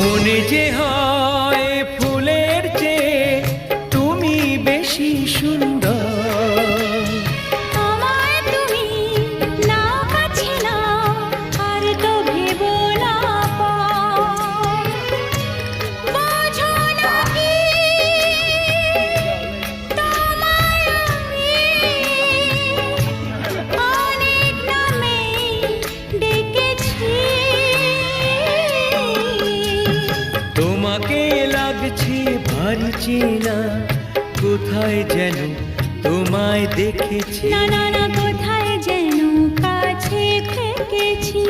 মনে যে হয় ফুলের চেয়ে তুমি বেশি সুন্দর। আমায় তুমি না কাছে না আর তো ভেবো না পর। বোঝো না কি তোমায় আমি অনেক নামে ডেকেছি। তোমাকে লাগছে ভারী চেনা, কোথায় যেন তোমায় দেখেছি। না না না কোথায় যেন কাছে থেকেছি।